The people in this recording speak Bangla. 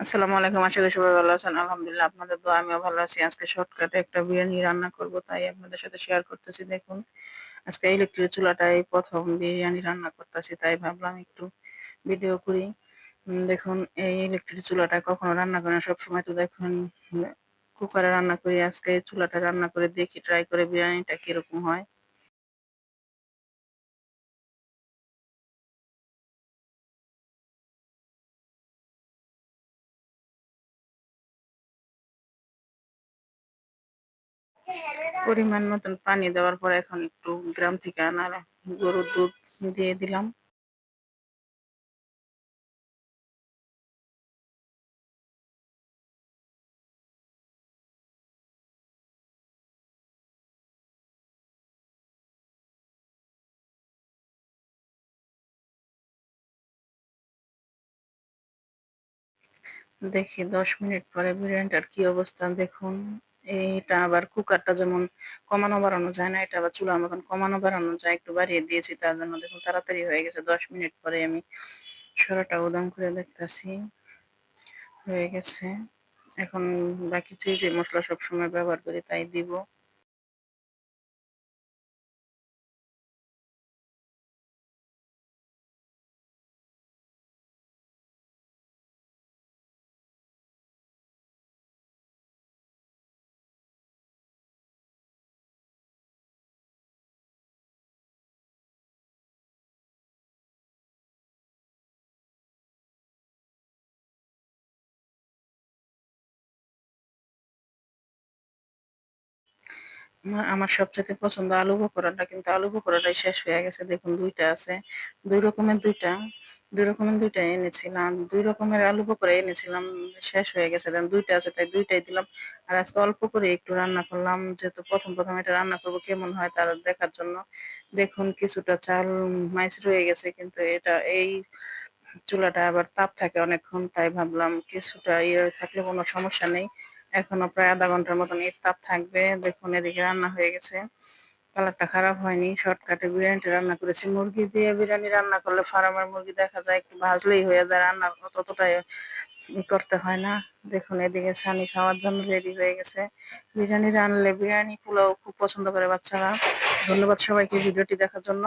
আসসালামু আলাইকুম। আশা করি সবাই ভালো আছেন। আলহামদুলিল্লাহ আপনাদের দোয়ায় আমিও ভালো আছি। আজকে শর্টকাটে একটা বিরিয়ানি রান্না করব, তাই আপনাদের সাথে শেয়ার করতেছি। দেখুন, আজকে ইলেকট্রিক চুলাটায় ১ম বিরিয়ানি রান্না করতেছি, তাই ভাবলাম একটু ভিডিও করি। দেখুন, এই ইলেকট্রিক চুলাটায় কখনো রান্না করি না। সবসময় তো দেখুন কুকারে রান্না করি। আজকে এই চুলাটায় রান্না করে দেখি, ট্রাই করে বিরিয়ানিটা কিরকম হয়। পরিমাণ মতন পানি দেওয়ার পর এখন একটু গ্রাম থেকে আনা গরুর দুধ দিয়ে দিলাম। দেখি ১০ মিনিট পরে বিরিয়ানিটার কি অবস্থা দেখুন। এইটা আবার কুকারটা যেমন কমানো বাড়ানো যায় না, এটা আবার চুলার মতন কমানো বাড়ানো যায়। একটু বাড়িয়ে দিয়েছি, তার জন্য দেখুন তাড়াতাড়ি হয়ে গেছে। ১০ মিনিট পরে আমি সরাটা উদাম করে দেখতাছি, হয়ে গেছে। এখন বাকি যে মসলা সবসময় ব্যবহার করি তাই দিব। আমার সবচাইতে পছন্দ আলু পকোড়াটা, কিন্তু আলু পকোড়াটাই শেষ হয়ে গেছে। দেখুন ২ টা আছে। ২ রকমের ২ টা ২ রকমের ২ টা এনেছিলাম। ২ রকমের আলু পকোড়া এনেছিলাম। শেষ হয়ে গেছে। দেন ২ টা আছে, তাই ২ টাই দিলাম। আর আজকে অল্প করে একটু রান্না করলাম। যেহেতু ১ম এটা রান্না করব, কেমন হয় তার দেখার জন্য। দেখুন কিছুটা চাল মাইস রয়ে গেছে, কিন্তু এই চুলাটা আবার তাপ থাকে অনেকক্ষণ, তাই ভাবলাম কিছুটা থাকলে কোনো সমস্যা নেই। এখনো প্রায় ০.৫ ঘন্টার মতন এর তাপ থাকবে। দেখুন এদিকে রান্না হয়ে গেছে। কালারটা খারাপ হয়নি। শর্টকাটে বিরিয়ানিটা রান্না করেছি। মুরগি দিয়ে বিরিয়ানি রান্না করলে ফার্মের মুরগি দেখা যায় একটু ভাজলেই হয়ে যায়। রান্না ততটা করতে হয় না। দেখুন এদিকে সানি খাওয়ার জন্য রেডি হয়ে গেছে। বিরিয়ানি রানলে বিরিয়ানি পোলাও খুব পছন্দ করে বাচ্চারা। ধন্যবাদ সবাইকে ভিডিওটি দেখার জন্য।